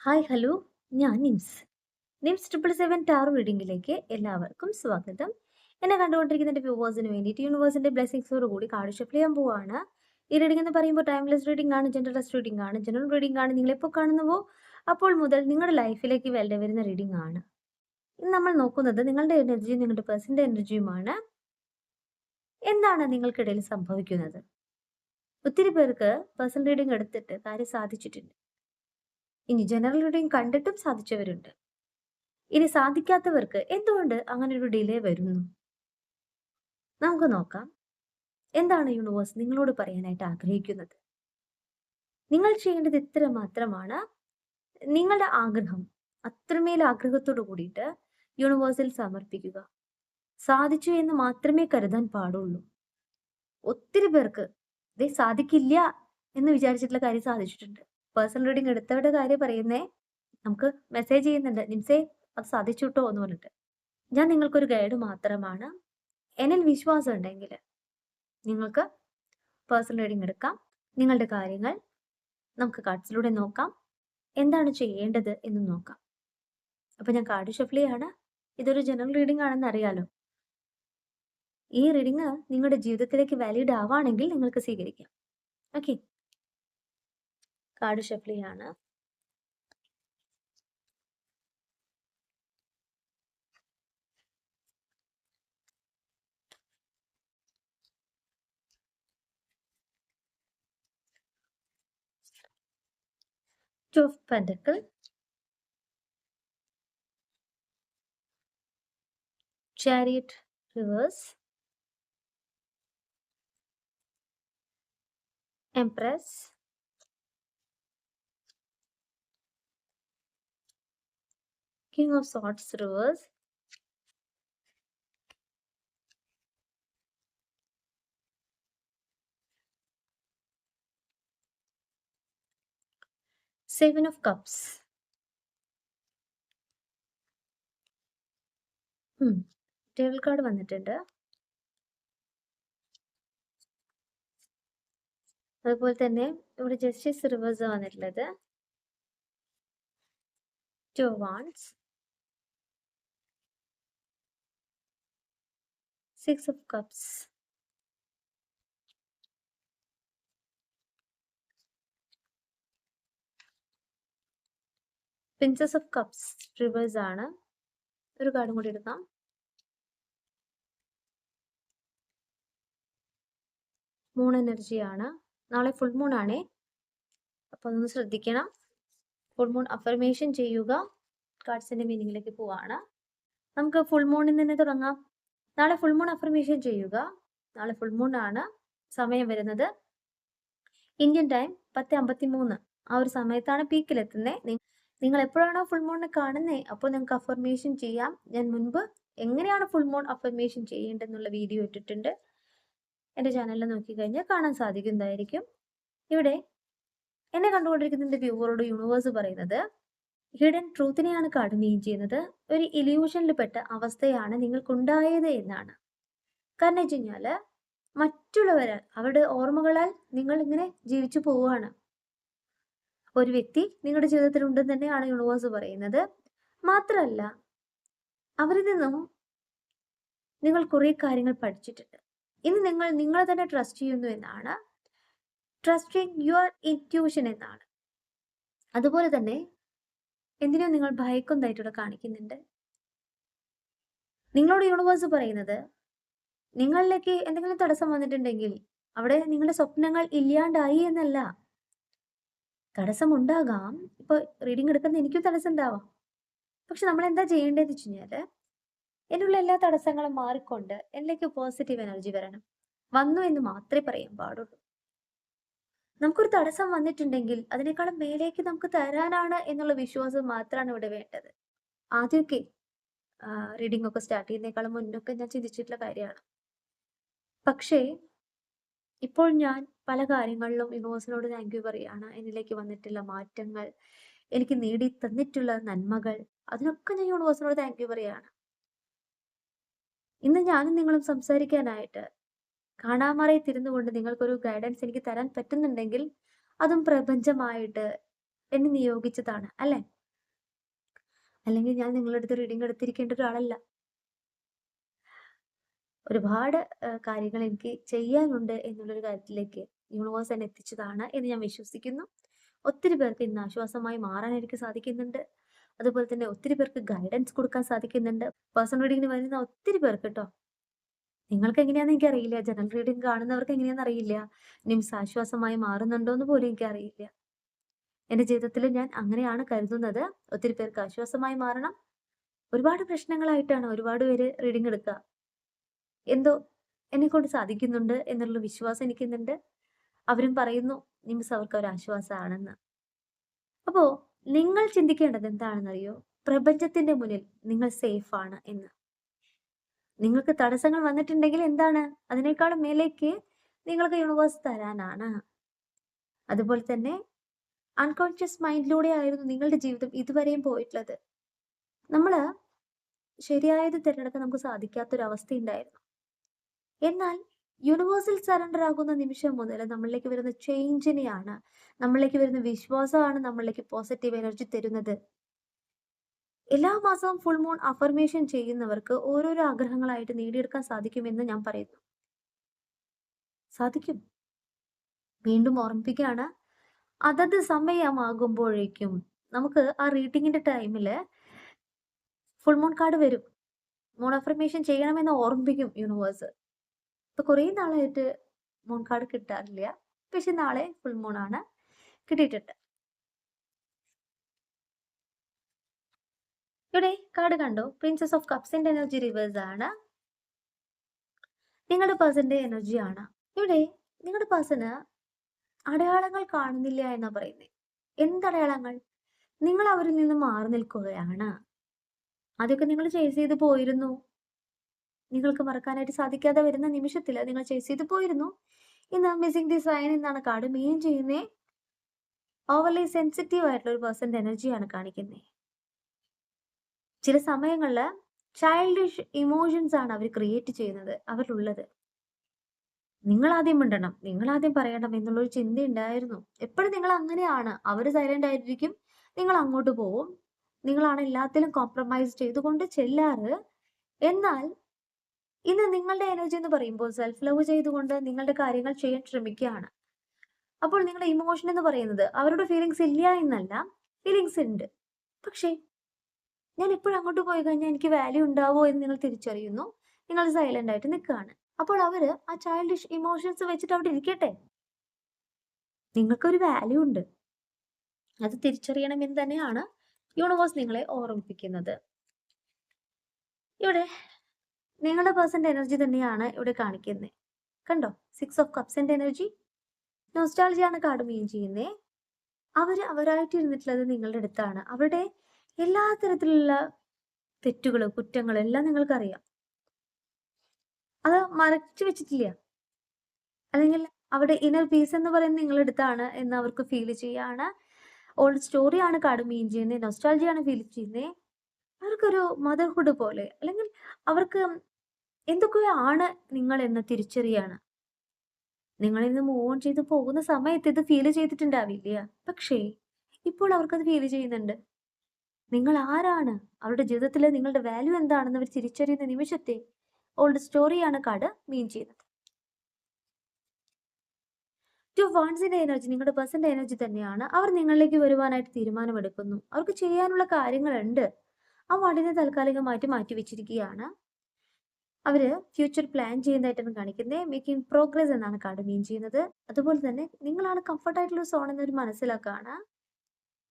Hi hello, ഞാൻ nymphs. Nymphs 777 taro റീഡിംഗിലേക്ക് എല്ലാവർക്കും സ്വാഗതം. എന്നെ കണ്ടുകൊണ്ടിരിക്കുന്ന എൻ്റെ വ്യൂവേഴ്സിന് വേണ്ടിയിട്ട് യൂണിവേഴ്സിൻ്റെ ബ്ലെസ്സിങ്സോട് കൂടി കാർഡ് ഷഫിൾ ചെയ്യാൻ പോവുകയാണ്. ഈ റീഡിംഗ് എന്ന് പറയുമ്പോൾ ടൈംലെസ് റീഡിംഗ് ആണ്, ജനറൽസ് റീഡിംഗ് ആണ്, ജനറൽ റീഡിംഗ് ആണ്. നിങ്ങൾ എപ്പോൾ കാണുന്നുവോ അപ്പോൾ മുതൽ നിങ്ങളുടെ ലൈഫിലേക്ക് വരുന്ന റീഡിംഗ് ആണ്. ഇന്ന് നമ്മൾ നോക്കുന്നത് നിങ്ങളുടെ എനർജിയും നിങ്ങളുടെ പേഴ്സൻ്റെ എനർജിയുമാണ്. എന്താണ് നിങ്ങൾക്കിടയിൽ സംഭവിക്കുന്നത്? ഒത്തിരി പേർക്ക് പേഴ്സണൽ റീഡിംഗ് എടുത്തിട്ട് കാര്യം സാധിച്ചിട്ടുണ്ട്. ഇനി ജനറൽ റീഡിംഗ് കണ്ടിട്ടും സാധിച്ചവരുണ്ട്. ഇനി സാധിക്കാത്തവർക്ക് എന്തുകൊണ്ട് അങ്ങനെ ഒരു ഡിലേ വരുന്നു? നമുക്ക് നോക്കാം. എന്താണ് യൂണിവേഴ്സ് നിങ്ങളോട് പറയാനായിട്ട് ആഗ്രഹിക്കുന്നത്? നിങ്ങൾ ചെയ്യേണ്ടത് ഇത്ര മാത്രമാണ്. നിങ്ങളുടെ ആഗ്രഹം അത്രമേൽ ആഗ്രഹത്തോട് കൂടിയിട്ട് യൂണിവേഴ്സിൽ സമർപ്പിക്കുക. സാധിച്ചു എന്ന് മാത്രമേ കരുതാൻ പാടുള്ളൂ. ഒത്തിരി പേർക്ക് ഇത് സാധിക്കില്ല എന്ന് വിചാരിച്ചിട്ടുള്ള കാര്യം സാധിച്ചിട്ടുണ്ട്. പേഴ്സണൽ റീഡിംഗ് എടുത്തവരുടെ കാര്യം പറയുന്നേ, നമുക്ക് മെസ്സേജ് ചെയ്യുന്നുണ്ട്, നിംസേ അത് സാധിച്ചു കേട്ടോ എന്ന് പറഞ്ഞിട്ട്. ഞാൻ നിങ്ങൾക്കൊരു ഗൈഡ് മാത്രമാണ്. എന്നിൽ വിശ്വാസം ഉണ്ടെങ്കിൽ നിങ്ങൾക്ക് പേഴ്സണൽ റീഡിംഗ് എടുക്കാം. നിങ്ങളുടെ കാര്യങ്ങൾ നമുക്ക് കാർഡ്സിലൂടെ നോക്കാം. എന്താണ് ചെയ്യേണ്ടത് എന്ന് നോക്കാം. അപ്പൊ ഞാൻ കാർഡ് ഷഫിൾ ചെയ്യാണ്. ഇതൊരു ജനറൽ റീഡിംഗ് ആണെന്ന് അറിയാലോ. ഈ റീഡിംഗ് നിങ്ങളുടെ ജീവിതത്തിലേക്ക് വാലിഡ് ആവാണെങ്കിൽ നിങ്ങൾക്ക് സ്വീകരിക്കാം. ഓക്കെ, കാർഡ് ഷഫിൾ ചെയ്യാണ്. Two of Pentacles, Chariot reverse, Empress, King of Swords reverse, Seven of Cups. Table card വന്നിട്ടുണ്ട്. അതുപോലെ തന്നെ ഇവിടെ ജസ്റ്റിസ് റിവേഴ്സ് വന്നിട്ടുള്ളത്. Two of Wands, Six of Cups, Princess of Cups reverse ആണ്. ഒരു കാർഡും കൂടി എടുക്കാം. മൂൺ എനർജിയാണ്. നാളെ ഫുൾ മൂൺ ആണേ, അപ്പൊ അതൊന്ന് ശ്രദ്ധിക്കണം. ഫുൾ മൂൺ അഫർമേഷൻ ചെയ്യുക. കാർഡ്സിന്റെ മീനിങ്ങിലേക്ക് പോവാണ്. നമുക്ക് ഫുൾ മൂണിൽ നിന്ന് തുടങ്ങാം. നാളെ ഫുൾ മൂൺ അഫർമേഷൻ ചെയ്യുക. നാളെ ഫുൾ മൂൺ ആണ്. സമയം വരുന്നത് ഇന്ത്യൻ ടൈം 10:53. ആ ഒരു സമയത്താണ് പീക്കിലെത്തുന്നത്. നിങ്ങൾ എപ്പോഴാണോ ഫുൾ മൂണിനെ കാണുന്നത് അപ്പോൾ നിങ്ങൾക്ക് അഫർമേഷൻ ചെയ്യാം. ഞാൻ മുൻപ് എങ്ങനെയാണ് ഫുൾ മൂൺ അഫർമേഷൻ ചെയ്യേണ്ടതെന്നുള്ള വീഡിയോ ഇട്ടിട്ടുണ്ട്. എൻ്റെ ചാനലിൽ നോക്കിക്കഴിഞ്ഞാൽ കാണാൻ സാധിക്കുന്നതായിരിക്കും. ഇവിടെ എന്നെ കണ്ടുകൊണ്ടിരിക്കുന്ന വ്യൂവറോട് യൂണിവേഴ്സ് പറയുന്നത് ഹിഡൻ ട്രൂത്തിനെയാണ് കാർഡ് മീൻ ചെയ്യുന്നത്. ഒരു ഇല്യൂഷനിൽപ്പെട്ട അവസ്ഥയാണ് നിങ്ങൾക്കുണ്ടായത് എന്നാണ്. കാരണം വെച്ച് കഴിഞ്ഞാല് മറ്റുള്ളവരാൽ അവരുടെ ഓർമ്മകളാൽ നിങ്ങൾ ഇങ്ങനെ ജീവിച്ചു പോവുകയാണ്. ഒരു വ്യക്തി നിങ്ങളുടെ ജീവിതത്തിൽ ഉണ്ടെന്ന് തന്നെയാണ് യൂണിവേഴ്സ് പറയുന്നത്. മാത്രമല്ല, അവരിൽ നിന്നും നിങ്ങൾ കുറെ കാര്യങ്ങൾ പഠിച്ചിട്ടുണ്ട്. ഇനി നിങ്ങൾ നിങ്ങളെ തന്നെ ട്രസ്റ്റ് ചെയ്യുന്നു എന്നാണ്. ട്രസ്റ്റിംഗ് യുവർ ഇൻറ്റ്യൂഷൻ എന്നാണ്. അതുപോലെ തന്നെ എന്തിനോ നിങ്ങൾ ഭയക്കുന്നതായിട്ടൂടെ കാണിക്കുന്നുണ്ട്. നിങ്ങളോട് യൂണിവേഴ്സ് പറയുന്നത് നിങ്ങളിലേക്ക് എന്തെങ്കിലും തടസ്സം വന്നിട്ടുണ്ടെങ്കിൽ അവിടെ നിങ്ങളുടെ സ്വപ്നങ്ങൾ ഇല്ലാണ്ടായി എന്നല്ല. തടസ്സമുണ്ടാകാം. ഇപ്പൊ റീഡിംഗ് എടുക്കുന്ന എനിക്കും തടസ്സം ഉണ്ടാവാം. പക്ഷെ നമ്മൾ എന്താ ചെയ്യേണ്ടതെന്ന് വെച്ച് കഴിഞ്ഞാല് എന്നുള്ള എല്ലാ തടസ്സങ്ങളും മാറിക്കൊണ്ട് എന്നിലേക്ക് പോസിറ്റീവ് എനർജി വരണം. വന്നു എന്ന് മാത്രമേ പറയാൻ പാടുള്ളൂ. നമുക്കൊരു തടസ്സം വന്നിട്ടുണ്ടെങ്കിൽ അതിനേക്കാളും മേലേക്ക് നമുക്ക് തരാനാണ് എന്നുള്ള വിശ്വാസം മാത്രമാണ് ഇവിടെ വേണ്ടത്. ആദ്യമൊക്കെ റീഡിംഗ് ഒക്കെ സ്റ്റാർട്ട് ചെയ്യുന്നേക്കാളും മുന്നൊക്കെ ഞാൻ ചിന്തിച്ചിട്ടുള്ള കാര്യമാണ്. പക്ഷേ ഇപ്പോൾ ഞാൻ പല കാര്യങ്ങളിലും യൂണിവേഴ്സിനോട് താങ്ക് യു പറയാണ്. എന്നിലേക്ക് വന്നിട്ടുള്ള മാറ്റങ്ങൾ, എനിക്ക് നേടി തന്നിട്ടുള്ള നന്മകൾ, അതിനൊക്കെ ഞാൻ യൂണിവേഴ്സിനോട് താങ്ക് യു പറയാണ്. ഇന്ന് ഞാനും നിങ്ങളും സംസാരിക്കാനായിട്ട് കാണാമറയെ തിരുന്നുകൊണ്ട് നിങ്ങൾക്കൊരു ഗൈഡൻസ് എനിക്ക് തരാൻ പറ്റുന്നുണ്ടെങ്കിൽ അതും പ്രപഞ്ചമായിട്ട് എന്നെ നിയോഗിച്ചതാണ് അല്ലേ? അല്ലെങ്കിൽ ഞാൻ നിങ്ങളുടെ അടുത്ത് റീഡിംഗ് എടുത്തിരിക്കേണ്ട ഒരാളല്ല. ഒരുപാട് കാര്യങ്ങൾ എനിക്ക് ചെയ്യാനുണ്ട് എന്നുള്ളൊരു കാര്യത്തിലേക്ക് യൂണിവേഴ്സ് എന്നെ എത്തിച്ചതാണ് എന്ന് ഞാൻ വിശ്വസിക്കുന്നു. ഒത്തിരി പേർക്ക് ഇന്ന് ആശ്വാസമായി മാറാൻ എനിക്ക് സാധിക്കുന്നുണ്ട്. അതുപോലെ തന്നെ ഒത്തിരി പേർക്ക് ഗൈഡൻസ് കൊടുക്കാൻ സാധിക്കുന്നുണ്ട്. പേഴ്സണൽ റീഡിങ്ങിന് വരുന്ന ഒത്തിരി പേർക്ക് ട്ടോ. നിങ്ങൾക്ക് എങ്ങനെയാണെന്ന് എനിക്കറിയില്ല. ജനറൽ റീഡിംഗ് കാണുന്നവർക്ക് എങ്ങനെയാണെന്ന് അറിയില്ല. നിംസ് ആശ്വാസമായി മാറുന്നുണ്ടോ എന്ന് പോലും എനിക്കറിയില്ല. എന്റെ ജീവിതത്തിൽ ഞാൻ അങ്ങനെയാണ് കരുതുന്നത്. ഒത്തിരി പേർക്ക് ആശ്വാസമായി മാറണം. ഒരുപാട് പ്രശ്നങ്ങളായിട്ടാണ് ഒരുപാട് പേര് റീഡിംഗ് എടുക്കുക. എന്തോ എന്നെക്കൊണ്ട് സാധിക്കുന്നുണ്ട് എന്നുള്ള വിശ്വാസം എനിക്കുന്നുണ്ട്. അവരും പറയുന്നു നിംസ് അവർക്ക് ഒരു ആശ്വാസമാണെന്ന്. അപ്പോ നിങ്ങൾ ചിന്തിക്കേണ്ടത് എന്താണെന്നറിയോ? പ്രപഞ്ചത്തിന്റെ മുന്നിൽ നിങ്ങൾ സേഫ് ആണ് എന്ന്. നിങ്ങൾക്ക് തടസ്സങ്ങൾ വന്നിട്ടുണ്ടെങ്കിൽ എന്താണ്? അതിനേക്കാളും മേലേക്ക് നിങ്ങൾക്ക് യൂണിവേഴ്സ് തരാനാണ്. അതുപോലെ തന്നെ അൺകോൺഷ്യസ് മൈൻഡിലൂടെ ആയിരുന്നു നിങ്ങളുടെ ജീവിതം ഇതുവരെയും പോയിട്ടുള്ളത്. നമ്മള് ശരിയായത് തിരഞ്ഞെടുക്കാൻ നമുക്ക് സാധിക്കാത്തൊരവസ്ഥ ഉണ്ടായിരുന്നു. എന്നാൽ യൂണിവേഴ്സിൽ സറണ്ടർ ആകുന്ന നിമിഷം മുതൽ നമ്മളിലേക്ക് വരുന്ന ചേഞ്ചിനെയാണ്, നമ്മളിലേക്ക് വരുന്ന വിശ്വാസമാണ് നമ്മളിലേക്ക് പോസിറ്റീവ് എനർജി തരുന്നത്. എല്ലാ മാസവും ഫുൾ മൂൺ അഫർമേഷൻ ചെയ്യുന്നവർക്ക് ഓരോരോ ആഗ്രഹങ്ങളായിട്ട് നേടിയെടുക്കാൻ സാധിക്കുമെന്ന് ഞാൻ പറയുന്നു. സാധിക്കും. വീണ്ടും ഓർമ്മിപ്പിക്കുകയാണ്, അതത് സമയമാകുമ്പോഴേക്കും നമുക്ക് ആ റീഡിങ്ങിന്റെ ടൈമില് ഫുൾ മൂൺ കാർഡ് വരും. മൂൺ അഫർമേഷൻ ചെയ്യണമെന്ന് ഓർമ്മിപ്പിക്കും യൂണിവേഴ്സ്. ഇപ്പൊ കുറേ നാളായിട്ട് മൂൺ കാർഡ് കിട്ടാറില്ല. പക്ഷെ നാളെ ഫുൾ മൂൺ ആണ്, കിട്ടിയിട്ടുണ്ട്. ഇവിടെ കാർഡ് കണ്ടോ? പ്രിൻസസ് ഓഫ് കപ്സിന്റെ എനർജി റിവേഴ്സ് ആണ്. നിങ്ങളുടെ പേഴ്സന്റെ എനർജി ആണ്. ഇവിടെ നിങ്ങളുടെ പേഴ്സണ് അടയാളങ്ങൾ കാണുന്നില്ല എന്നാ പറയുന്നത്. എന്തടയാളങ്ങൾ? നിങ്ങൾ അവരിൽ നിന്ന് മാറി നിൽക്കുകയാണ്. അതൊക്കെ നിങ്ങൾ ചേസ് ചെയ്ത് പോയിരുന്നു. നിങ്ങൾക്ക് മറക്കാനായിട്ട് സാധിക്കാതെ വരുന്ന നിമിഷത്തിൽ നിങ്ങൾ ചേസ് ചെയ്ത് പോയിരുന്നു. ഇന്ന് മിസ്സിംഗ് ദി സൈൻ എന്നാണ് കാർഡ് മീൻ ചെയ്യുന്നത്. ഓവർലി സെൻസിറ്റീവ് ആയിട്ടുള്ള ഒരു പേഴ്സന്റെ എനർജിയാണ് കാണിക്കുന്നത്. ചില സമയങ്ങളിൽ ചൈൽഡിഷ് ഇമോഷൻസ് ആണ് അവർ ക്രിയേറ്റ് ചെയ്യുന്നത്, അവരിലുള്ളത്. നിങ്ങൾ ആദ്യം മിണ്ടണം, നിങ്ങൾ ആദ്യം പറയണം എന്നുള്ളൊരു ചിന്ത ഉണ്ടായിരുന്നു. എപ്പോഴും നിങ്ങൾ അങ്ങനെയാണ്. അവർ സൈലന്റ് ആയിരിക്കും, നിങ്ങൾ അങ്ങോട്ട് പോവും. നിങ്ങളാണ് എല്ലാത്തിലും കോംപ്രമൈസ് ചെയ്തുകൊണ്ട് ചെല്ലാറ്. എന്നാൽ ഇന്ന് നിങ്ങളുടെ എനർജി എന്ന് പറയുമ്പോൾ സെൽഫ് ലവ് ചെയ്തുകൊണ്ട് നിങ്ങളുടെ കാര്യങ്ങൾ ചെയ്യാൻ ശ്രമിക്കുകയാണ്. അപ്പോൾ നിങ്ങളുടെ ഇമോഷൻ എന്ന് പറയുന്നത് അവരുടെ ഫീലിങ്സ് ഇല്ല എന്നല്ല, ഫീലിങ്സ് ഉണ്ട്. പക്ഷേ ഞാൻ ഇപ്പോഴും അങ്ങോട്ട് പോയി കഴിഞ്ഞാൽ എനിക്ക് വാല്യൂ ഉണ്ടാവോ എന്ന് നിങ്ങൾ തിരിച്ചറിയുന്നു. നിങ്ങൾ സൈലന്റ് ആയിട്ട് നിൽക്കുകയാണ്. അപ്പോൾ അവര് ആ ചൈൽഡിഷ് ഇമോഷൻസ് വെച്ചിട്ട് അവിടെ ഇരിക്കട്ടെ. നിങ്ങൾക്കൊരു വാല്യൂ ഉണ്ട്, അത് തിരിച്ചറിയണമെന്ന് തന്നെയാണ് യൂണിവേഴ്സ് നിങ്ങളെ ഓർമ്മിപ്പിക്കുന്നത്. ഇവിടെ നിങ്ങളുടെ പേഴ്സന്റെ എനർജി തന്നെയാണ് ഇവിടെ കാണിക്കുന്നത്. കണ്ടോ? 6 ഓഫ് കപ്സിന്റെ എനർജി. നൊസ്റ്റാൾജിയാണ് കാർഡ് മീൻ ചെയ്യുന്നത്. അവരായിട്ട് ഇരുന്നിട്ടുള്ളത് നിങ്ങളുടെ അടുത്താണ്. അവരുടെ എല്ലാ തരത്തിലുള്ള തെറ്റുകള്, കുറ്റങ്ങളും എല്ലാം നിങ്ങൾക്കറിയാം. അത് മറച്ചു വെച്ചിട്ടില്ല. അല്ലെങ്കിൽ അവിടെ ഇന്നർ പീസ് എന്ന് പറയുന്നത് നിങ്ങളുടെ അടുത്താണ് എന്ന് അവർക്ക് ഫീൽ ചെയ്യാണ്. ഓൾഡ് സ്റ്റോറിയാണ് കാർഡ് മീൻ ചെയ്യുന്നത്. നൊസ്റ്റാൾജിയാണ് ഫീൽ ചെയ്യുന്നത്. അവർക്കൊരു മദർഹുഡ് പോലെ, അല്ലെങ്കിൽ അവർക്ക് എന്തൊക്കെയാണ് നിങ്ങൾ എന്ന് തിരിച്ചറിയാണ്. നിങ്ങൾ ഇന്ന് മൂവ് ഓൺ ചെയ്ത് പോകുന്ന സമയത്ത് ഇത് ഫീൽ ചെയ്തിട്ടുണ്ടാവില്ല. പക്ഷേ ഇപ്പോൾ അവർക്കത് ഫീൽ ചെയ്യുന്നുണ്ട്. നിങ്ങൾ ആരാണ്, അവരുടെ ജീവിതത്തിൽ നിങ്ങളുടെ വാല്യൂ എന്താണെന്ന് അവർ തിരിച്ചറിയുന്ന നിമിഷത്തെ ഓൾഡ് സ്റ്റോറിയാണ് കാർഡ് മീൻ ചെയ്യുന്നത്. ടു വാൺസിന്റെ എനർജി നിങ്ങളുടെ പേഴ്സന്റെ എനർജി തന്നെയാണ്. അവർ നിങ്ങളിലേക്ക് വരുവാനായിട്ട് തീരുമാനമെടുക്കുന്നു. അവർക്ക് ചെയ്യാനുള്ള കാര്യങ്ങളുണ്ട്. ആ വാർഡിനെ താൽക്കാലികമായിട്ട് മാറ്റി വെച്ചിരിക്കുകയാണ്. അവര് ഫ്യൂച്ചർ പ്ലാൻ ചെയ്യുന്നതായിട്ടാണ് കാണിക്കുന്നത്. മേക്കിംഗ് പ്രോഗ്രസ് എന്നാണ് കാർഡ് മീൻ ചെയ്യുന്നത്. അതുപോലെ തന്നെ നിങ്ങളാണ് കംഫർട്ട് ആയിട്ടുള്ള സോൺ എന്നൊരു മനസ്സിലാക്കാണ്.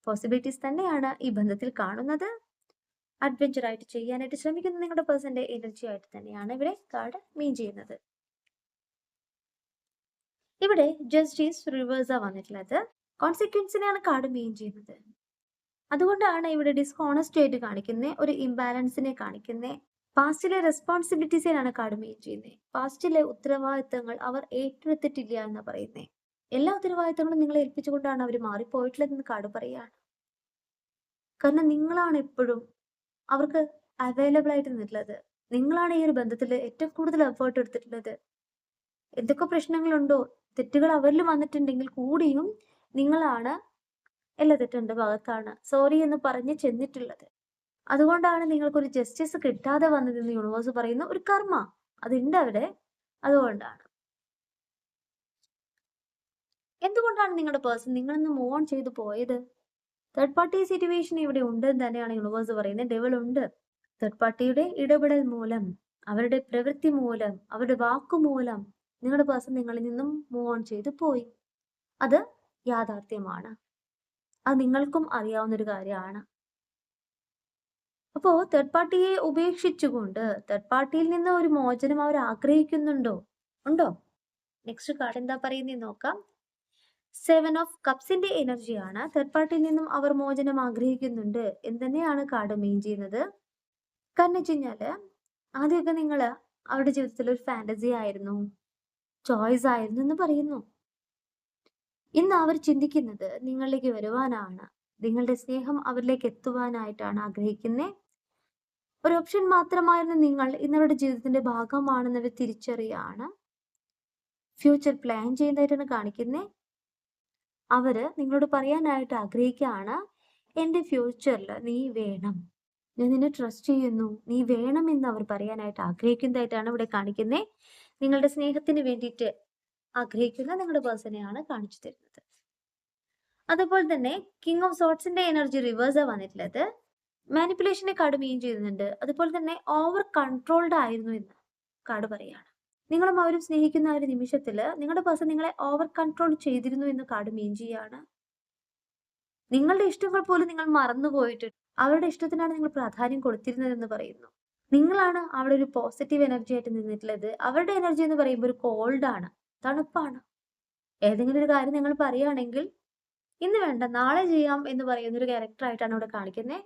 പോസിബിലിറ്റീസ് തന്നെയാണ് ഈ ബന്ധത്തിൽ കാണുന്നത്. അഡ്വഞ്ചർ ആയിട്ട് ചെയ്യാനായിട്ട് ശ്രമിക്കുന്ന നിങ്ങളുടെ പേഴ്സന്റെ എനർജി ആയിട്ട് തന്നെയാണ് ഇവിടെ കാർഡ് മീൻ ചെയ്യുന്നത്. ഇവിടെ ജസ്റ്റിസ് റിവേഴ്സാ വന്നിട്ടുള്ളത്. കോൺസിക്വൻസിനെയാണ് കാർഡ് മീൻ ചെയ്യുന്നത്. അതുകൊണ്ടാണ് ഇവിടെ ഡിസ്ഹോണസ്റ്റ് ആയിട്ട് കാണിക്കുന്നത്, ഒരു ഇംബാലൻസിനെ കാണിക്കുന്നത്. പാസ്റ്റിലെ റെസ്പോൺസിബിലിറ്റീസിനാണ് കാർഡ് മീൻ ചെയ്യുന്നത്. പാസ്റ്റിലെ ഉത്തരവാദിത്തങ്ങൾ അവർ ഏറ്റെടുത്തിട്ടില്ല എന്ന് പറയുന്നത്. എല്ലാ ഉത്തരവാദിത്തങ്ങളും നിങ്ങളെ ഏൽപ്പിച്ചുകൊണ്ടാണ് അവർ മാറിപ്പോയിട്ടുള്ളതെന്ന് കാർഡ് പറയുകയാണ്. കാരണം നിങ്ങളാണ് എപ്പോഴും അവർക്ക് അവൈലബിൾ ആയിട്ട് നിന്നിട്ടുള്ളത്. നിങ്ങളാണ് ഈ ഒരു ബന്ധത്തിൽ ഏറ്റവും കൂടുതൽ എഫേർട്ട് എടുത്തിട്ടുള്ളത്. എന്തൊക്കെ പ്രശ്നങ്ങളുണ്ടോ, തെറ്റുകൾ അവരിൽ വന്നിട്ടുണ്ടെങ്കിൽ കൂടിയും നിങ്ങളാണ് എല്ലാ തെറ്റെന്റെ ഭാഗത്താണ്, സോറി എന്ന് പറഞ്ഞ് ചെന്നിട്ടുള്ളത്. അതുകൊണ്ടാണ് നിങ്ങൾക്കൊരു ജസ്റ്റിസ് കിട്ടാതെ വന്നതെന്ന് യൂണിവേഴ്സ് പറയുന്ന ഒരു കർമ്മ അതുണ്ട് അവിടെ. അതുകൊണ്ടാണ്. എന്തുകൊണ്ടാണ് നിങ്ങളുടെ പേഴ്സൺ നിങ്ങളിൽ നിന്ന് മൂവ് ഓൺ ചെയ്തു പോയത്? തേർഡ് പാർട്ടി സിറ്റുവേഷൻ ഇവിടെ ഉണ്ടെന്ന് തന്നെയാണ് യൂണിവേഴ്സ് പറയുന്നത്. ഡെവിൾ ഉണ്ട്. തേർഡ് പാർട്ടിയുടെ ഇടപെടൽ മൂലം, അവരുടെ പ്രവൃത്തി മൂലം, അവരുടെ വാക്കുമൂലം നിങ്ങളുടെ പേഴ്സൺ നിങ്ങളിൽ നിന്നും മൂവ് ഓൺ ചെയ്തു പോയി. അത് യാഥാർത്ഥ്യമാണ്. അത് നിങ്ങൾക്കും അറിയാവുന്ന ഒരു കാര്യമാണ്. അപ്പോ തേർഡ് പാർട്ടിയെ ഉപേക്ഷിച്ചുകൊണ്ട് തേർഡ് പാർട്ടിയിൽ നിന്ന് ഒരു മോചനം അവർ ആഗ്രഹിക്കുന്നുണ്ടോ? ഉണ്ടോ? നെക്സ്റ്റ് കാർഡ് എന്താ പറയുന്നത് നോക്കാം. 7 ഓഫ് കപ്സിന്റെ എനർജിയാണ്. തേർഡ് പാർട്ടിയിൽ നിന്നും അവർ മോചനം ആഗ്രഹിക്കുന്നുണ്ട് എന്ന് തന്നെയാണ് കാർഡ് മീൻ ചെയ്യുന്നത്. കാരണം വെച്ച് കഴിഞ്ഞാല് ആദ്യമൊക്കെ നിങ്ങൾ അവരുടെ ജീവിതത്തിൽ ഒരു ഫാന്റസി ആയിരുന്നു, ചോയ്സ് ആയിരുന്നു എന്ന് പറയുന്നു. ഇന്ന് അവർ ചിന്തിക്കുന്നത് നിങ്ങളിലേക്ക് വരുവാനാണ്, നിങ്ങളുടെ സ്നേഹം അവരിലേക്ക് എത്തുവാനായിട്ടാണ് ആഗ്രഹിക്കുന്നത്. ഒരു ഓപ്ഷൻ മാത്രമായിരുന്നു നിങ്ങൾ, ഇന്നവരുടെ ജീവിതത്തിന്റെ ഭാഗമാണെന്നവർ തിരിച്ചറിയാണ്. ഫ്യൂച്ചർ പ്ലാൻ ചെയ്യുന്നതായിട്ടാണ് കാണിക്കുന്നത്. അവര് നിങ്ങളോട് പറയാനായിട്ട് ആഗ്രഹിക്കുകയാണ്, എൻ്റെ ഫ്യൂച്ചറിൽ നീ വേണം, ഞാൻ നിന്നെ ട്രസ്റ്റ് ചെയ്യുന്നു, നീ വേണം എന്ന് അവർ പറയാനായിട്ട് ആഗ്രഹിക്കുന്നതായിട്ടാണ് ഇവിടെ കാണിക്കുന്നത്. നിങ്ങളുടെ സ്നേഹത്തിന് വേണ്ടിയിട്ട് ആഗ്രഹിക്കുന്ന നിങ്ങളുടെ പേഴ്സണെയാണ് കാണിച്ചു തരുന്നത്. അതുപോലെ തന്നെ കിങ് ഓഫ് സോർട്സിന്റെ എനർജി റിവേഴ്സാണ് വന്നിട്ടുള്ളത്. മാനിപ്പുലേഷനെ കാർഡ് മീൻ ചെയ്യുന്നുണ്ട്. അതുപോലെ തന്നെ ഓവർ കൺട്രോൾഡ് ആയിരുന്നു എന്ന് കാർഡ് പറയാണ്. നിങ്ങളും അവരും സ്നേഹിക്കുന്ന ഒരു നിമിഷത്തിൽ നിങ്ങളുടെ പേഴ്സൺ നിങ്ങളെ ഓവർ കൺട്രോൾ ചെയ്തിരുന്നു എന്ന് കാർഡ് മീൻ ചെയ്യാണ്. നിങ്ങളുടെ ഇഷ്ടങ്ങൾ പോലും നിങ്ങൾ മറന്നുപോയിട്ട് അവരുടെ ഇഷ്ടത്തിനാണ് നിങ്ങൾ പ്രാധാന്യം കൊടുത്തിരുന്നതെന്ന് പറയുന്നു. നിങ്ങളാണ് അവിടെ ഒരു പോസിറ്റീവ് എനർജി ആയിട്ട് നിന്നിട്ടുള്ളത്. അവരുടെ എനർജി എന്ന് പറയുമ്പോൾ ഒരു കോൾഡ് ആണ്, തണുപ്പാണ്. ഏതെങ്കിലും ഒരു കാര്യം നിങ്ങൾ പറയുകയാണെങ്കിൽ ഇന്ന് വേണ്ട നാളെ ചെയ്യാം എന്ന് പറയുന്ന ഒരു ക്യാരക്ടർ ആയിട്ടാണ് ഇവിടെ കാണിക്കുന്നത്.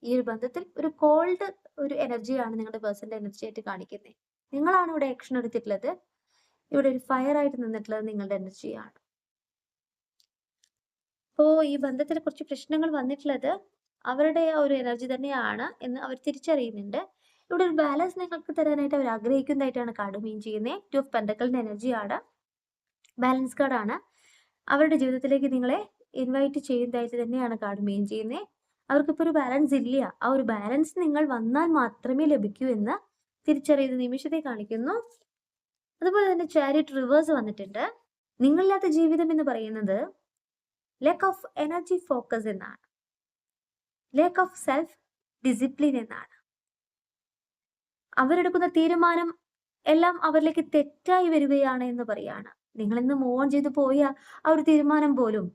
ഈ ഒരു ബന്ധത്തിൽ ഒരു കോൾഡ് ഒരു എനർജിയാണ് നിങ്ങളുടെ പേഴ്സന്റെ എനർജി ആയിട്ട് കാണിക്കുന്നത്. നിങ്ങളാണ് ഇവിടെ ആക്ഷൻ എടുത്തിട്ടുള്ളത്. ഇവിടെ ഒരു ഫയർ ആയിട്ട് നിന്നിട്ടുള്ളത് നിങ്ങളുടെ എനർജിയാണ്. അപ്പോ ഈ ബന്ധത്തിൽ കുറച്ച് പ്രശ്നങ്ങൾ വന്നിട്ടുള്ളത് അവരുടെ ഒരു എനർജി തന്നെയാണ് എന്ന് അവർ തിരിച്ചറിയുന്നുണ്ട്. ഇവിടെ ഒരു ബാലൻസ് നിങ്ങൾക്ക് തരാനായിട്ട് അവർ ആഗ്രഹിക്കുന്നതായിട്ടാണ് കാർഡ് മീൻ ചെയ്യുന്നത്. 2 ഓഫ് പെന്റക്കിളിന്റെ എനർജിയാണ്, ബാലൻസ് കാർഡാണ്. അവരുടെ ജീവിതത്തിലേക്ക് നിങ്ങളെ ഇൻവൈറ്റ് ചെയ്യുന്നതായിട്ട് തന്നെയാണ് കാർഡ് മീൻ ചെയ്യുന്നത്. അവർക്കിപ്പോൾ ഒരു ബാലൻസ് ഇല്ല. ആ ഒരു ബാലൻസ് നിങ്ങൾ വന്നാൽ മാത്രമേ ലഭിക്കൂ എന്ന് തിരിച്ചറിയുന്ന നിമിഷത്തെ കാണിക്കുന്നു. അതുപോലെ തന്നെ ചാരിറ്റ് റിവേഴ്സ് വന്നിട്ടുണ്ട്. നിങ്ങളില്ലാത്ത ജീവിതം എന്ന് പറയുന്നത് ലാക്ക് ഓഫ് എനർജി ഫോക്കസ് എന്നാണ്, ലാക്ക് ഓഫ് സെൽഫ് ഡിസിപ്ലിൻ എന്നാണ്. അവരെടുക്കുന്ന തീരുമാനം എല്ലാം അവരിലേക്ക് തെറ്റായി വരികയാണ് എന്ന് പറയാണ്. നിങ്ങൾ ഇന്ന് മൂവ് ഓൺ ചെയ്തു പോയ ആ ഒരു തീരുമാനം പോലും,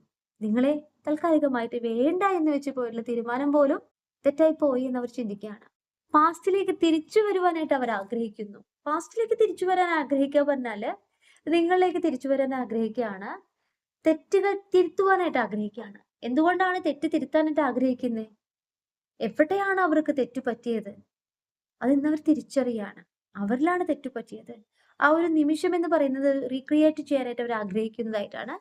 നിങ്ങളെ താൽക്കാലികമായിട്ട് വേണ്ട എന്ന് വെച്ച് പോയിട്ടുള്ള തീരുമാനം പോലും തെറ്റായി പോയി എന്ന് അവർ ചിന്തിക്കുകയാണ്. പാസ്റ്റിലേക്ക് തിരിച്ചു വരുവാനായിട്ട് അവർ ആഗ്രഹിക്കുന്നു. പാസ്റ്റിലേക്ക് തിരിച്ചു വരാൻ ആഗ്രഹിക്കുക പറഞ്ഞാല് നിങ്ങളിലേക്ക് തിരിച്ചു വരാൻ ആഗ്രഹിക്കുകയാണ്. തെറ്റുകൾ തിരുത്തുവാനായിട്ട് ആഗ്രഹിക്കുകയാണ്. എന്തുകൊണ്ടാണ് തെറ്റ് തിരുത്താനായിട്ട് ആഗ്രഹിക്കുന്നത്? എവിടെയാണ് അവർക്ക് തെറ്റ് പറ്റിയത് അതിന്ന് അവർ തിരിച്ചറിയാണ്. അവരിലാണ് തെറ്റ് പറ്റിയത്. ആ ഒരു നിമിഷം എന്ന് പറയുന്നത് റീക്രിയേറ്റ് ചെയ്യാനായിട്ട് അവർ ആഗ്രഹിക്കുന്നതായിട്ടാണ്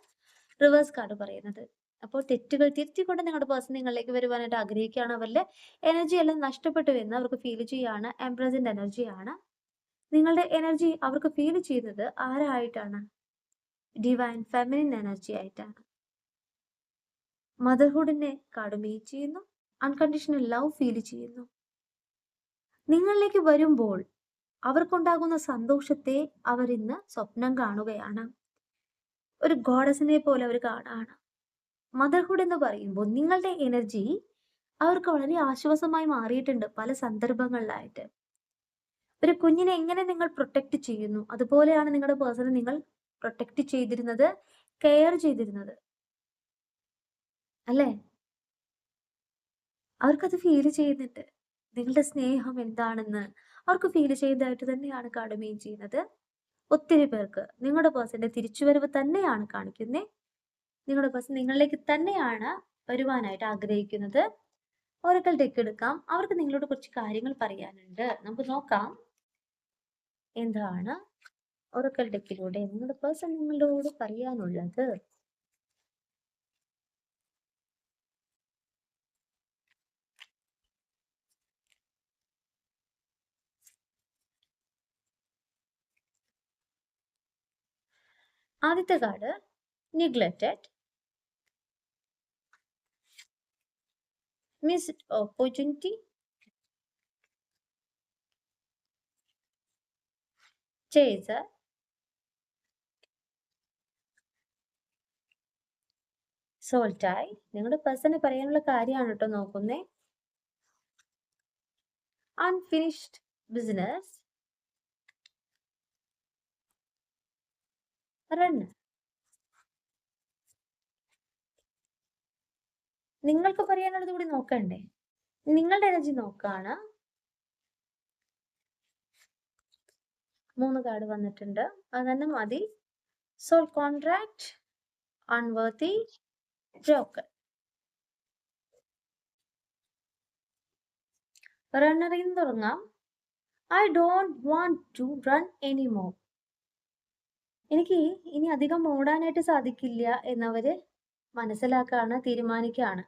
റിവേഴ്സ് കാർഡ് പറയുന്നത്. അപ്പോൾ തെറ്റുകൾ തിരുത്തിക്കൊണ്ട് നിങ്ങളുടെ പേഴ്സൺ നിങ്ങളിലേക്ക് വരുവാനായിട്ട് ആഗ്രഹിക്കുകയാണ്. അവരുടെ എനർജി എല്ലാം നഷ്ടപ്പെട്ടു എന്ന് അവർക്ക് ഫീൽ ചെയ്യുകയാണ്. എംപ്രസിന്റെ എനർജിയാണ്. നിങ്ങളുടെ എനർജി അവർക്ക് ഫീൽ ചെയ്യുന്നത് ആരായിട്ടാണ്? ഡിവൈൻ ഫെമിനിൻ എനർജി ആയിട്ടാണ്. മദർഹുഡിനെ കാർഡ് മീറ്റ് ചെയ്യുന്നു. അൺകണ്ടീഷണൽ ലവ് ഫീൽ ചെയ്യുന്നു. നിങ്ങളിലേക്ക് വരുമ്പോൾ അവർക്കുണ്ടാകുന്ന സന്തോഷത്തെ അവർ ഇന്ന് സ്വപ്നം കാണുകയാണ്. ഒരു ഗോഡസിനെ പോലെ അവർ കാണാണ്. മദർഹുഡ് എന്ന് പറയുമ്പോൾ നിങ്ങളുടെ എനർജി അവർക്ക് വളരെ ആശ്വാസമായി മാറിയിട്ടുണ്ട് പല സന്ദർഭങ്ങളിലായിട്ട്. ഒരു കുഞ്ഞിനെ എങ്ങനെ നിങ്ങൾ പ്രൊട്ടക്ട് ചെയ്യുന്നു അതുപോലെയാണ് നിങ്ങളുടെ പേഴ്സണെ നിങ്ങൾ പ്രൊട്ടക്ട് ചെയ്തിരുന്നത്, കെയർ ചെയ്തിരുന്നത് അല്ലേ? അവർക്കത് ഫീൽ ചെയ്യുന്നുണ്ട്. നിങ്ങളുടെ സ്നേഹം എന്താണെന്ന് അവർക്ക് ഫീൽ ചെയ്തതായിട്ട് തന്നെയാണ് കാർഡ് മീൻ ചെയ്യുന്നത്. ഒത്തിരി പേർക്ക് നിങ്ങളുടെ പേഴ്സന്റെ തിരിച്ചുവരവ് തന്നെയാണ് കാണിക്കുന്നത്. നിങ്ങളുടെ പേഴ്സൺ നിങ്ങളിലേക്ക് തന്നെയാണ് വരുവാനായിട്ട് ആഗ്രഹിക്കുന്നത്. ഒറക്കൽ ഡെക്ക് എടുക്കാം. അവർക്ക് നിങ്ങളോട് കുറച്ച് കാര്യങ്ങൾ പറയാനുണ്ട്. നമുക്ക് നോക്കാം എന്താണ് ഒറക്കൽ ഡെക്കിലൂടെ നിങ്ങളുടെ പേഴ്സൺ നിങ്ങളോട് പറയാനുള്ളത്. ആദ്യത്തെ card neglected, Missed opportunity. Chaser. സോൾട്ടായി. നിങ്ങളുടെ പേഴ്സണ് പറയാനുള്ള കാര്യമാണ് കേട്ടോ നോക്കുന്നേ. Unfinished business. റൺ. നിങ്ങൾക്ക് പറയാനുള്ളത് കൂടി നോക്കണ്ടേ? നിങ്ങളുടെ എനർജി നോക്കാണ്. 3 കാർഡ് വന്നിട്ടുണ്ട്. അത് തന്നെ മതി. Soul contract, unworthy, joker. റണ്ണറിൽ നിന്ന് തുടങ്ങാം. I don't want to run anymore. എനിക്ക് ഇനി അധികം ഓടാനായിട്ട് സാധിക്കില്ല എന്നവര് മനസ്സിലാക്കാണ്, തീരുമാനിക്കുകയാണ്.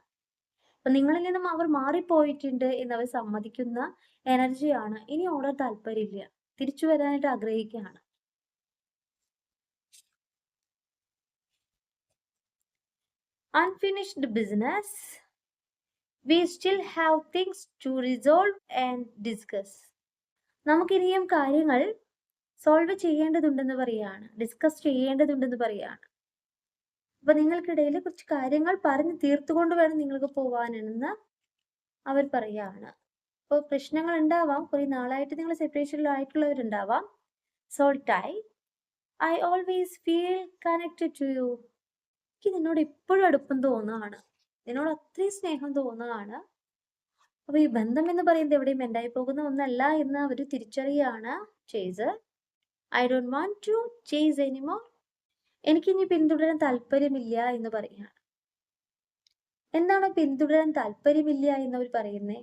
അപ്പൊ നിങ്ങളിൽ നിന്നും അവർ മാറിപ്പോയിട്ടുണ്ട് എന്നവർ സമ്മതിക്കുന്ന എനർജിയാണ്. ഇനി ഓടാൻ താല്പര്യമില്ല, തിരിച്ചു വരാനായിട്ട് ആഗ്രഹിക്കുകയാണ്. Unfinished business. We still have things to resolve and discuss. നമുക്കിനിയും കാര്യങ്ങൾ സോൾവ് ചെയ്യേണ്ടതുണ്ടെന്ന് പറയാണ്, ഡിസ്കസ് ചെയ്യേണ്ടതുണ്ടെന്ന് പറയാണ്. അപ്പൊ നിങ്ങൾക്കിടയിൽ കുറച്ച് കാര്യങ്ങൾ പറഞ്ഞ് തീർത്തുകൊണ്ട് വേണം നിങ്ങൾക്ക് പോവാനെന്ന് അവർ പറയാണ്. അപ്പോൾ പ്രശ്നങ്ങൾ ഉണ്ടാവാം, കുറെ നാളായിട്ട് നിങ്ങൾ സെപ്പറേഷനിലായിട്ടുള്ളവരുണ്ടാവാം. സോൾട്ടായി. I always feel connected to you. എനിക്ക് നിന്നോട് എപ്പോഴും അടുപ്പം തോന്നുകയാണ്, നിന്നോട് അത്രയും സ്നേഹം തോന്നുകയാണ്. അപ്പൊ ഈ ബന്ധം എന്ന് പറയുന്നത് എവിടെയും എൻഡായി പോകുന്ന ഒന്നല്ല എന്ന് അവർ തിരിച്ചറിയാണ്. Chaser. I don't want to chase anymore. എനിക്കിനി പിന്തുടരാൻ താല്പര്യമില്ല എന്ന് പറയാണ്. എന്താണ് പിന്തുടരാൻ താല്പര്യമില്ല എന്നവർ പറയുന്നേ?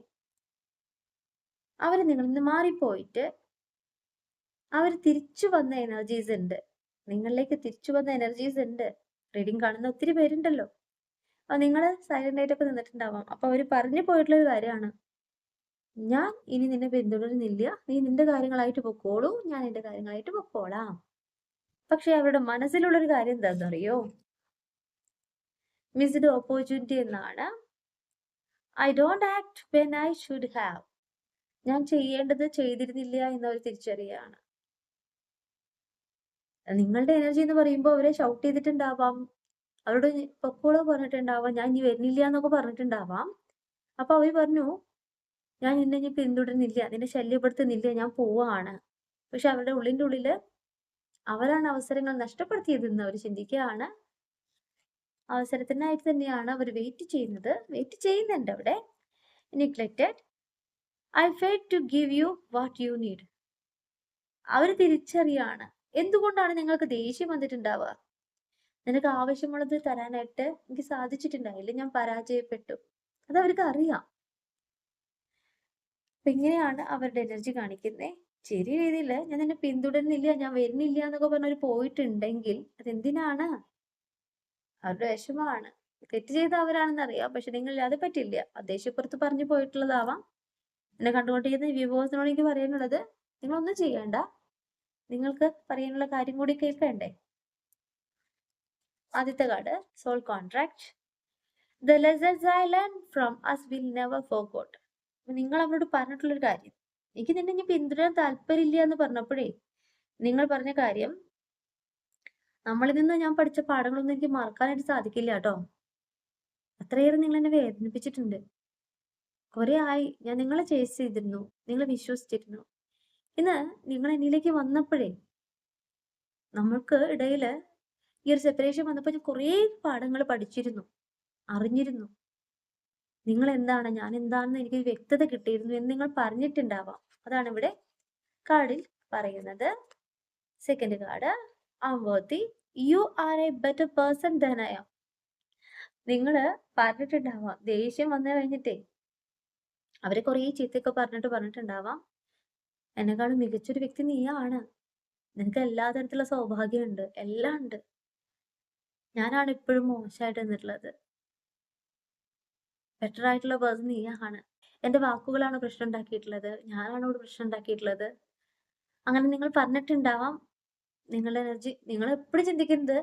അവർ നിങ്ങളിൽ നിന്ന് മാറിപ്പോയിട്ട് അവർ തിരിച്ചു വന്ന എനർജീസ് ഉണ്ട്, നിങ്ങളിലേക്ക് തിരിച്ചു വന്ന എനർജീസ് ഉണ്ട്. റീഡിങ് കാണുന്ന ഒത്തിരി പേരുണ്ടല്ലോ. അപ്പൊ നിങ്ങൾ സൈലന്റ് ആയിട്ടൊക്കെ നിന്നിട്ടുണ്ടാവാം. അപ്പൊ അവർ പറഞ്ഞു പോയിട്ടുള്ളൊരു കാര്യമാണ്, ഞാൻ ഇനി നിന്നെ പിന്തുടരുന്നില്ല, നീ നിന്റെ കാര്യങ്ങളായിട്ട് പൊക്കോളൂ, ഞാൻ എന്റെ കാര്യങ്ങളായിട്ട് പൊക്കോളാം. പക്ഷെ അവരുടെ മനസ്സിലുള്ളൊരു കാര്യം എന്താണെന്നറിയോ? മിസ്ഡ് ഓപ്പർച്യൂണിറ്റി എന്നാണ്. I don't act when I should have. ഞാൻ ചെയ്യേണ്ടത് ചെയ്തിരുന്നില്ല എന്നവർ തിരിച്ചറിയാണ്. നിങ്ങളുടെ എനർജി എന്ന് പറയുമ്പോൾ അവരെ ഷൗട്ട് ചെയ്തിട്ടുണ്ടാവാം, അവരോട് പൊക്കോളോ പറഞ്ഞിട്ടുണ്ടാവാം, ഞാൻ ഇനി വരുന്നില്ല എന്നൊക്കെ പറഞ്ഞിട്ടുണ്ടാവാം. അപ്പൊ അവർ പറഞ്ഞു, ഞാൻ നിന്നെ ഇനി പിന്തുടരുന്നില്ല, നിന്നെ ശല്യപ്പെടുത്തുന്നില്ല, ഞാൻ പോവാണ്. പക്ഷെ അവരുടെ ഉള്ളിൻ്റെ ഉള്ളില് അവരാണ് അവസരങ്ങൾ നഷ്ടപ്പെടുത്തിയതെന്ന് അവർ ചിന്തിക്കുകയാണ്. അവസരത്തിനായിട്ട് തന്നെയാണ് അവർ വെയിറ്റ് ചെയ്യുന്നത്, വെയിറ്റ് ചെയ്യുന്നുണ്ട് അവിടെ. Neglected. I failed to give you what you need. അവർ തിരിച്ചറിയാണ് എന്തുകൊണ്ടാണ് നിങ്ങൾക്ക് ദേഷ്യം വന്നിട്ടുണ്ടാവുക. നിനക്ക് ആവശ്യമുള്ളത് തരാനായിട്ട് എനിക്ക് സാധിച്ചിട്ടുണ്ടായില്ല, ഞാൻ പരാജയപ്പെട്ടു. അത് അവർക്ക് അറിയാം. അപ്പൊ ഇങ്ങനെയാണ് അവരുടെ എനർജി കാണിക്കുന്നത്. ചെറിയ രീതിയിൽ ഞാൻ നിന്നെ പിന്തുടരുന്നില്ല, ഞാൻ വരുന്നില്ല എന്നൊക്കെ പറഞ്ഞവർ പോയിട്ടുണ്ടെങ്കിൽ അതെന്തിനാണ്? അവരുടെ വിഷമമാണ്. തെറ്റ് ചെയ്ത അവരാണെന്ന് അറിയാം, പക്ഷെ നിങ്ങൾ അത് പറ്റില്ല. ദേഷ്യപ്പുറത്ത് പറഞ്ഞു പോയിട്ടുള്ളതാവാം. എന്നെ കണ്ടുകൊണ്ടിരിക്കുന്ന വ്യൂവേഴ്സിനോട് എനിക്ക് പറയാനുള്ളത്, നിങ്ങളൊന്നും ചെയ്യണ്ട, നിങ്ങൾക്ക് പറയാനുള്ള കാര്യം കൂടി കേൾക്കണ്ടേ. ആദ്യത്തെ card soul contract. The lessons I learn from us will never forgot. നിങ്ങൾ അവരോട് പറഞ്ഞിട്ടുള്ളൊരു കാര്യം, എനിക്ക് നിന്നെ ഇനി പിന്തുടരാൻ താല്പര്യമില്ല എന്ന് പറഞ്ഞപ്പോഴേ നിങ്ങൾ പറഞ്ഞ കാര്യം, നമ്മളിൽ നിന്ന് ഞാൻ പഠിച്ച പാഠങ്ങളൊന്നും എനിക്ക് മറക്കാനായിട്ട് സാധിക്കില്ല കേട്ടോ. അത്രയേറെ നിങ്ങൾ എന്നെ വേദനിപ്പിച്ചിട്ടുണ്ട്. കുറെ ആയി ഞാൻ നിങ്ങളെ ചേസ് ചെയ്തിരുന്നു, നിങ്ങളെ വിശ്വസിച്ചിരുന്നു. ഇന്ന് നിങ്ങൾ എന്നിലേക്ക് വന്നപ്പോഴേ നമ്മൾക്ക് ഇടയില് ഈ ഒരു സെപ്പറേഷൻ വന്നപ്പോൾ ഞാൻ കുറേ പാഠങ്ങൾ പഠിച്ചിരുന്നു, അറിഞ്ഞിരുന്നു. നിങ്ങൾ എന്താണ്, ഞാൻ എന്താണെന്ന് എനിക്ക് വ്യക്തത കിട്ടിയിരുന്നു എന്ന് നിങ്ങൾ പറഞ്ഞിട്ടുണ്ടാവാം. അതാണ് ഇവിടെ കാർഡിൽ പറയുന്നത്. Second card unworthy. You are a better person than I am. നിങ്ങള് പറഞ്ഞിട്ടുണ്ടാവാം, ദേഷ്യം വന്നു കഴിഞ്ഞിട്ടേ അവരെ കുറേ ചീത്തയൊക്കെ പറഞ്ഞിട്ടുണ്ടാവാം, എന്നെക്കാളും മികച്ചൊരു വ്യക്തി നീയാണ്, നിനക്ക് എല്ലാ തരത്തിലുള്ള സൗഭാഗ്യമുണ്ട്, എല്ലാം ഉണ്ട്, ഞാനാണ് ഇപ്പോഴും മോശമായിട്ട് നിന്നിട്ടുള്ളത്, ബെറ്റർ ആയിട്ടുള്ള പേഴ്സൺ നീയാണ്, എന്റെ വാക്കുകളാണ് പ്രശ്നം ഉണ്ടാക്കിയിട്ടുള്ളത്, ഞാനാണ് ഇവിടെ പ്രശ്നം ഉണ്ടാക്കിയിട്ടുള്ളത്. അങ്ങനെ നിങ്ങൾ പറഞ്ഞിട്ടുണ്ടാവാം. നിങ്ങളുടെ എനർജി, നിങ്ങൾ എപ്പോഴും ചിന്തിക്കുന്നത്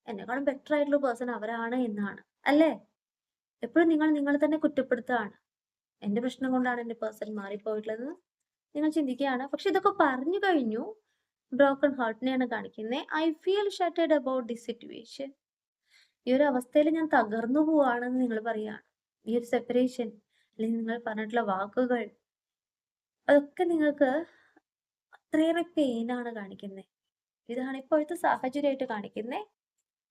എന്നെക്കാളും ബെറ്റർ ആയിട്ടുള്ള പേഴ്സൺ അവരാണ് എന്നാണ്, അല്ലേ? എപ്പോഴും നിങ്ങൾ നിങ്ങളെ തന്നെ കുറ്റപ്പെടുത്തുകയാണ്. എൻ്റെ പ്രശ്നം കൊണ്ടാണ് എൻ്റെ പേഴ്സൺ മാറിപ്പോയിട്ടുള്ളതെന്ന് നിങ്ങൾ ചിന്തിക്കുകയാണ്. പക്ഷെ ഇതൊക്കെ പറഞ്ഞു കഴിഞ്ഞു. ബ്രോക്കൺ ഹാർട്ടിനെയാണ് കാണിക്കുന്നത്. I feel shattered about the situation. ഈ ഒരു അവസ്ഥയിൽ ഞാൻ തകർന്നു പോവാണെന്ന് നിങ്ങൾ പറയുകയാണ്. ഈ ഒരു സെപ്പറേഷൻ അല്ലെങ്കിൽ നിങ്ങൾ പറഞ്ഞിട്ടുള്ള വാക്കുകൾ അതൊക്കെ നിങ്ങൾക്ക് അത്രയേറെ പെയിനാണ് കാണിക്കുന്നത്. ഇതാണ് ഇപ്പോഴത്തെ സാഹചര്യമായിട്ട് കാണിക്കുന്നത്.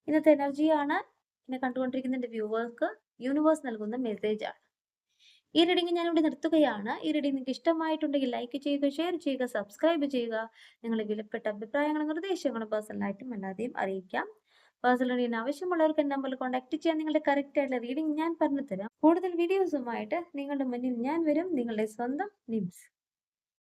ഇന്നത്തെ എനർജിയാണ് എന്നെ കണ്ടുകൊണ്ടിരിക്കുന്ന എൻ്റെ വ്യൂവേഴ്സ് യൂണിവേഴ്സ് നൽകുന്ന മെസ്സേജാണ്. ഈ റീഡിംഗ് ഞാനിവിടെ നിർത്തുകയാണ്. ഈ റീഡിംഗ് നിങ്ങൾക്ക് ഇഷ്ടമായിട്ടുണ്ടെങ്കിൽ ലൈക്ക് ചെയ്യുക, ഷെയർ ചെയ്യുക, സബ്സ്ക്രൈബ് ചെയ്യുക. നിങ്ങളുടെ വിലപ്പെട്ട അഭിപ്രായങ്ങളും നിർദ്ദേശങ്ങളും പേഴ്സണലായിട്ടും അല്ലാതെയും അറിയിക്കാം. പേഴ്സണൽ റീഡിംഗ് ആവശ്യമുള്ളവർക്ക് എൻ്റെ നമ്പറിൽ കോൺടാക്ട് ചെയ്യാൻ. നിങ്ങളുടെ കറക്റ്റ് ആയിട്ടുള്ള റീഡിംഗ് ഞാൻ പറഞ്ഞു തരാം. കൂടുതൽ വീഡിയോസുമായിട്ട് നിങ്ങളുടെ മുന്നിൽ ഞാൻ വരും. നിങ്ങളുടെ സ്വന്തം നിംസ്.